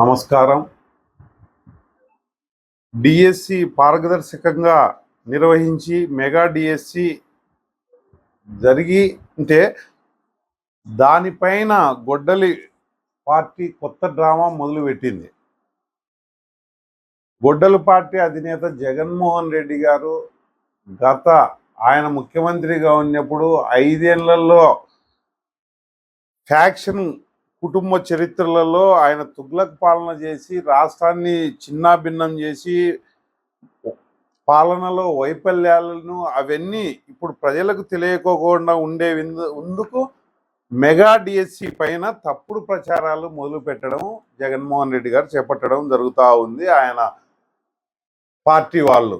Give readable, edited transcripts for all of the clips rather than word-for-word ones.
నమస్కారం. డిఎస్సి పారదర్శకంగా నిర్వహించి మెగా డిఎస్సి జరిగి ఉంటే దానిపైన గొడ్డలి పార్టీ కొత్త డ్రామా మొదలుపెట్టింది. గొడ్డలి పార్టీ అధినేత జగన్మోహన్ రెడ్డి గారు ఆయన ముఖ్యమంత్రిగా ఉన్నప్పుడు 5 ఏళ్లలో ఫ్యాక్షన్ కుటుంబ చరిత్రలలో ఆయన తుగ్లక్ పాలన చేసి రాష్ట్రాన్ని చిన్నాభిన్నం చేసి పాలనలో వైఫల్యాలను అవన్నీ ఇప్పుడు ప్రజలకు తెలియకోకుండా ఉండేందుకు మెగా డిఎస్సి పైన తప్పుడు ప్రచారాలు మొదలు పెట్టడం జగన్మోహన్ రెడ్డి గారు చేపట్టడం జరుగుతూ ఉంది. ఆయన పార్టీ వాళ్ళు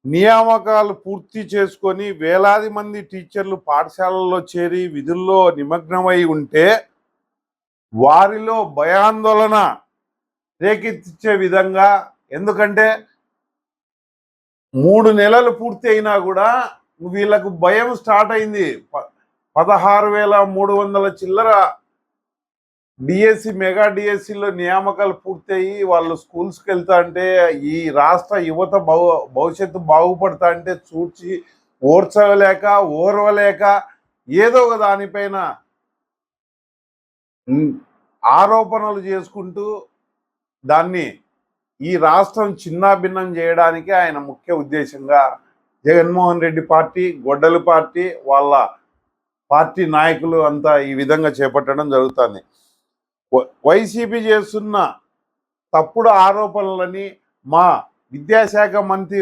నియామకాలు పూర్తి చేసుకొని వేలాది మంది టీచర్లు పాఠశాలల్లో చేరి విధుల్లో నిమగ్నమై ఉంటే వారిలో భయాందోళన రేకెత్తించే విధంగా, ఎందుకంటే 3 నెలలు పూర్తి అయినా కూడా వీళ్ళకు భయం స్టార్ట్ అయింది. 16,300 చిల్లర డిఎస్సి మెగా డిఎస్సిలో నియామకాలు పూర్తయి వాళ్ళు స్కూల్స్కి వెళ్తా అంటే ఈ రాష్ట్ర యువత భవిష్యత్తు బాగుపడతా అంటే ఓర్వలేక ఏదో ఒక దానిపైన ఆరోపణలు చేసుకుంటూ దాన్ని ఈ రాష్ట్రం చిన్నాభిన్నం చేయడానికి ఆయన ముఖ్య ఉద్దేశంగా జగన్మోహన్ రెడ్డి పార్టీ, గొడ్డలి పార్టీ, వాళ్ళ పార్టీ నాయకులు అంతా ఈ విధంగా చేపట్టడం జరుగుతుంది. వైసీపీ చేస్తున్న తప్పుడు ఆరోపణలని మా విద్యాశాఖ మంత్రి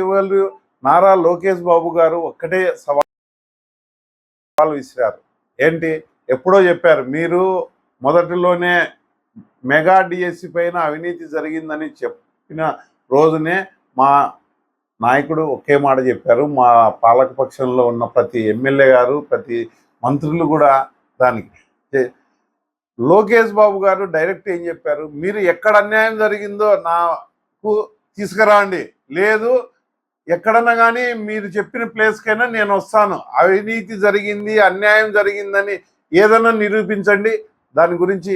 నారా లోకేష్ బాబు గారు ఒక్కటే సవాల్ విసిరారు. ఏంటి? ఎప్పుడో చెప్పారు, మీరు మొదటిలోనే మెగా డిఎస్సి పైన అవినీతి జరిగిందని చెప్పిన రోజునే మా నాయకుడు ఒకే మాట చెప్పారు. మా పాలకపక్షంలో ఉన్న ప్రతి ఎమ్మెల్యే గారు, ప్రతి మంత్రులు కూడా దానికి. లోకేష్ బాబు గారు డైరెక్ట్ ఏం చెప్పారు, మీరు ఎక్కడ అన్యాయం జరిగిందో నాకు తీసుకురండి, లేదు ఎక్కడన్నా కానీ మీరు చెప్పిన ప్లేస్కైనా నేను వస్తాను, అవినీతి జరిగింది, అన్యాయం జరిగిందని ఏదైనా నిరూపించండి, దాని గురించి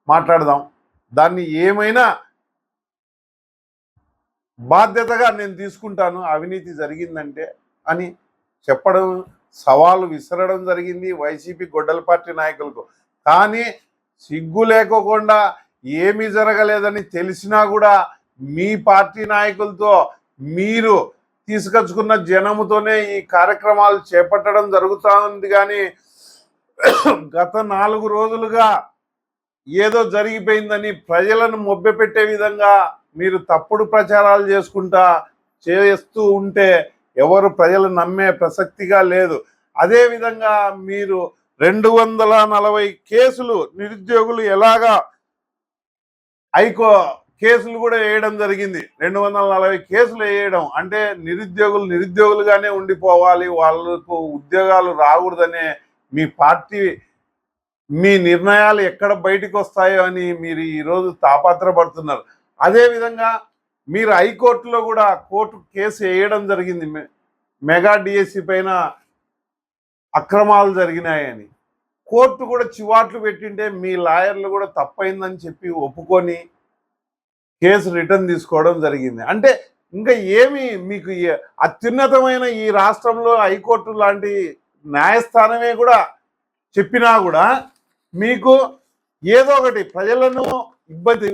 మాట్లాడదాం, దాన్ని ఏమైనా బాధ్యతగా నేను తీసుకుంటాను అవినీతి జరిగిందంటే అని చెప్పడం, సవాలు విసరడం జరిగింది వైసీపీ గొడ్డల పార్టీ నాయకులకు. కానీ సిగ్గు లేకోకుండా ఏమీ జరగలేదని తెలిసినా కూడా మీ పార్టీ నాయకులతో మీరు తీసుకొచ్చుకున్న జనముతోనే ఈ కార్యక్రమాలు చేపట్టడం జరుగుతూ ఉంది. కానీ గత 4 రోజులుగా ఏదో జరిగిపోయిందని ప్రజలను మొబ్బెపెట్టే విధంగా మీరు తప్పుడు ప్రచారాలు చేస్తూ ఉంటే ఎవరు ప్రజలు నమ్మే ప్రసక్తిగా లేదు. అదేవిధంగా మీరు 240 కేసులు నిరుద్యోగులు ఎలాగా కేసులు కూడా వేయడం జరిగింది. 240 కేసులు వేయడం అంటే నిరుద్యోగులుగానే ఉండిపోవాలి, వాళ్ళకు ఉద్యోగాలు రాకూడదనే మీ పార్టీ మీ నిర్ణయాలు ఎక్కడ బయటకు వస్తాయో అని మీరు ఈరోజు తాపత్రపడుతున్నారు. అదేవిధంగా మీరు హైకోర్టులో కూడా కేసు వేయడం జరిగింది, మెగా డిఎస్సి పైన అక్రమాలు జరిగినాయని. కోర్టు కూడా చివాట్లు పెట్టింటే మీ లాయర్లు కూడా తప్పైందని చెప్పి ఒప్పుకొని కేసు రిటర్న్ తీసుకోవడం జరిగింది. అంటే ఇంకా ఏమి మీకు అత్యున్నతమైన ఈ రాష్ట్రంలో హైకోర్టు లాంటి న్యాయస్థానమే కూడా చెప్పినా కూడా మీకు ఏదో ఒకటి ప్రజలను ఇబ్బంది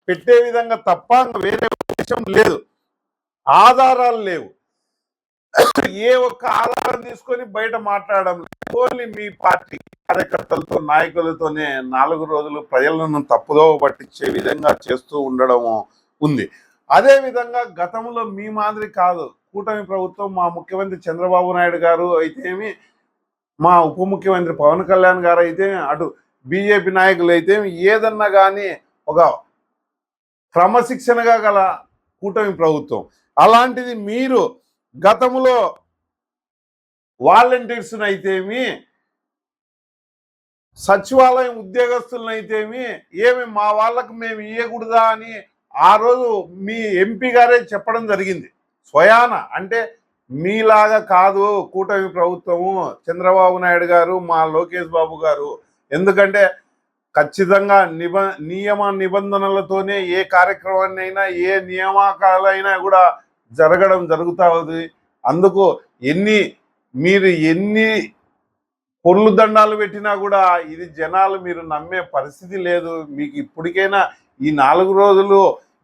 పెట్టే విధంగా తప్ప వేరే ఉద్దేశం లేదు. ఆధారాలు లేవు, ఏ ఒక్క ఆధారం తీసుకొని బయట మాట్లాడడం ఓన్లీ మీ పార్టీ కార్యకర్తలతో నాయకులతోనే 4 రోజులు ప్రజలను తప్పుదోవ పట్టించే విధంగా చేస్తూ ఉండడం ఉంది. అదేవిధంగా గతంలో మీ మాదిరి కాదు, కూటమి ప్రభుత్వం, మా ముఖ్యమంత్రి చంద్రబాబు నాయుడు గారు అయితేమి, మా ఉప ముఖ్యమంత్రి పవన్ కళ్యాణ్ గారు అయితే, అటు బీజేపీ నాయకులు అయితే ఏదన్నా కానీ ఒక క్రమశిక్షణగా గల కూటమి ప్రభుత్వం. అలాంటిది మీరు గతంలో వాలంటీర్స్ని అయితేమి, సచివాలయం ఉద్యోగస్తులను అయితేమి ఏమి మా వాళ్ళకు మేము ఇవ్వకూడదా అని ఆ రోజు మీ ఎంపీ గారే చెప్పడం జరిగింది స్వయాన. అంటే మీలాగా కాదు కూటమి ప్రభుత్వము, చంద్రబాబు నాయుడు గారు, మా లోకేష్ బాబు గారు. ఎందుకంటే ఖచ్చితంగా నియమ నిబంధనలతోనే ఏ కార్యక్రమాన్ని అయినా ఏ నియామకాలైనా కూడా జరుగుతుంది. అందుకు మీరు ఎన్ని పొర్లు దండాలు పెట్టినా కూడా ఇది జనాలు మీరు నమ్మే పరిస్థితి లేదు. మీకు ఇప్పటికైనా ఈ 4 రోజులు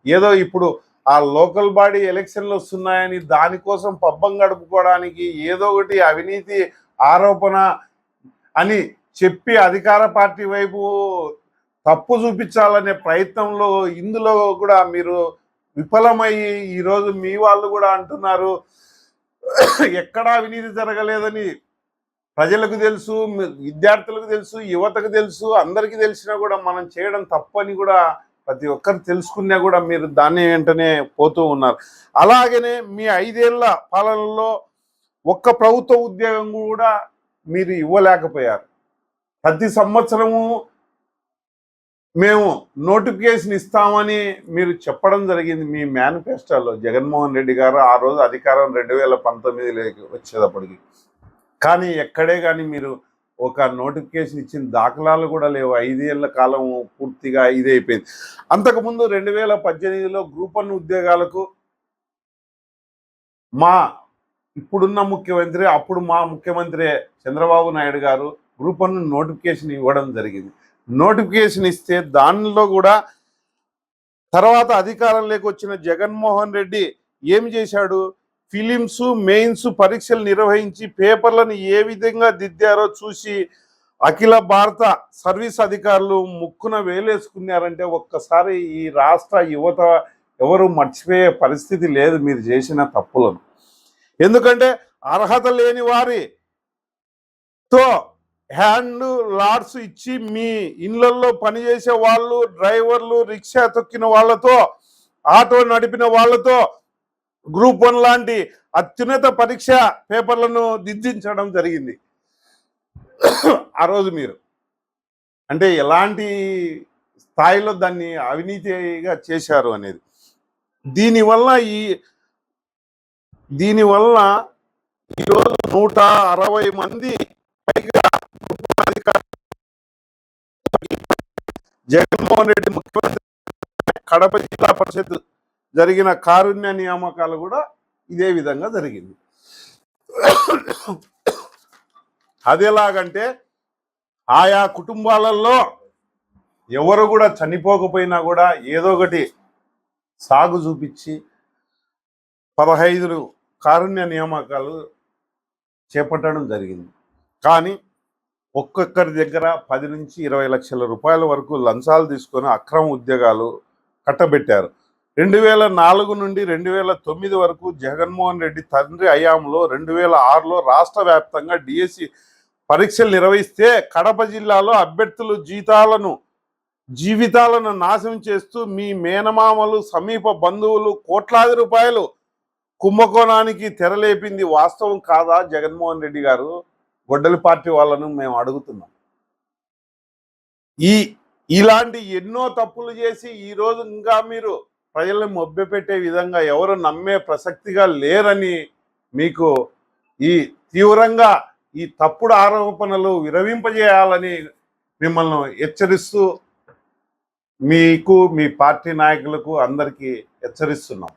ఏదో ఇప్పుడు ఆ లోకల్ బాడీ ఎలక్షన్లు వస్తున్నాయని దానికోసం పబ్బం గడుపుకోవడానికి ఏదో ఒకటి అవినీతి ఆరోపణ అని చెప్పి అధికార పార్టీ వైపు తప్పు చూపించాలనే ప్రయత్నంలో ఇందులో కూడా మీరు విఫలమయ్యి ఈరోజు మీ వాళ్ళు కూడా అంటున్నారు ఎక్కడా అవినీతి జరగలేదని. ప్రజలకు తెలుసు, విద్యార్థులకు తెలుసు, యువతకు తెలుసు, అందరికీ తెలిసినా కూడా మనం చేయడం తప్పని కూడా ప్రతి ఒక్కరు తెలుసుకున్నా కూడా మీరు దాన్ని వెంటనే పోతూ ఉన్నారు. అలాగనే మీ 5 ఏళ్ల పాలనలో ఒక్క ప్రభుత్వ ఉద్యోగం కూడా మీరు ఇవ్వలేకపోయారు. ప్రతి సంవత్సరము మేము నోటిఫికేషన్ ఇస్తామని మీరు చెప్పడం జరిగింది మీ మేనిఫెస్టోలో. జగన్మోహన్ రెడ్డి గారు ఆ రోజు అధికారం 2019లోకి వచ్చేటప్పటికి. కానీ ఎక్కడే కానీ మీరు ఒక నోటిఫికేషన్ ఇచ్చిన దాఖలాలు కూడా లేవు. 5 ఏళ్ల కాలం పూర్తిగా ఇదైపోయింది. అంతకుముందు 2018లో గ్రూప్ 1 ఉద్యోగాలకు ఇప్పుడున్న ముఖ్యమంత్రి, అప్పుడు మా ముఖ్యమంత్రి చంద్రబాబు నాయుడు గారు గ్రూప్ 1 నోటిఫికేషన్ ఇవ్వడం జరిగింది. నోటిఫికేషన్ ఇస్తే దానిలో కూడా తర్వాత అధికారంలోకి వచ్చిన జగన్మోహన్ రెడ్డి ఏమి చేశాడు? ఫిలిమ్స్, మెయిన్స్ పరీక్షలు నిర్వహించి పేపర్లను ఏ విధంగా దిద్దారో చూసి అఖిల భారత సర్వీస్ అధికారులు ముక్కున వేలేసుకున్నారంటే ఒక్కసారి ఈ రాష్ట్ర యువత ఎవరు మర్చిపోయే పరిస్థితి లేదు మీరు చేసిన తప్పులను. ఎందుకంటే అర్హత లేని వారితో హ్యాండ్ లాడ్స్ ఇచ్చి మీ ఇళ్లలో పనిచేసే వాళ్ళు, డ్రైవర్లు, రిక్షా తొక్కిన వాళ్ళతో, ఆటో నడిపిన వాళ్ళతో గ్రూప్ 1 లాంటి అత్యున్నత పరీక్ష పేపర్లను దిద్దించడం జరిగింది. ఆ రోజు మీరు అంటే ఎలాంటి స్థాయిలో దాన్ని అవినీతిగా చేశారు అనేది. దీనివల్ల ఈరోజు 160 మంది పైగా జగన్మోహన్ రెడ్డి ముఖ్యమంత్రి కడప జిల్లా పరిషత్ జరిగిన కారుణ్య నియామకాలు కూడా ఇదే విధంగా జరిగింది. అదేలాగంటే ఆయా కుటుంబాలలో ఎవరు కూడా చనిపోకపోయినా కూడా ఏదో ఒకటి సాగు చూపించి 15 కారుణ్య నియామకాలు చేపట్టడం జరిగింది. కానీ ఒక్కొక్కరి దగ్గర 10 నుంచి 20 లక్షల రూపాయల వరకు లంచాలు తీసుకొని అక్రమ ఉద్యోగాలు కట్టబెట్టారు. 2004 నుండి 2009 వరకు జగన్మోహన్ రెడ్డి తండ్రి హయాంలో 2006లో రాష్ట్ర వ్యాప్తంగా డిఎస్సి పరీక్షలు నిర్వహిస్తే కడప జిల్లాలో అభ్యర్థుల జీవితాలను నాశనం చేస్తూ మీ మేనమామలు, సమీప బంధువులు కోట్లాది రూపాయలు కుంభకోణానికి తెరలేపింది వాస్తవం కాదా జగన్మోహన్ రెడ్డి గారు? గొడ్డలి పార్టీ వాళ్ళను మేము అడుగుతున్నాం. ఇలాంటి ఎన్నో తప్పులు చేసి ఈరోజు ఇంకా మీరు ప్రజలను మభ్యపెట్టే విధంగా ఎవరు నమ్మే ప్రసక్తిగా లేరని మీకు తీవ్రంగా ఈ తప్పుడు ఆరోపణలు విరవింపజేయాలని మిమ్మల్ని హెచ్చరిస్తూ మీకు, మీ పార్టీ నాయకులకు అందరికీ హెచ్చరిస్తున్నాం.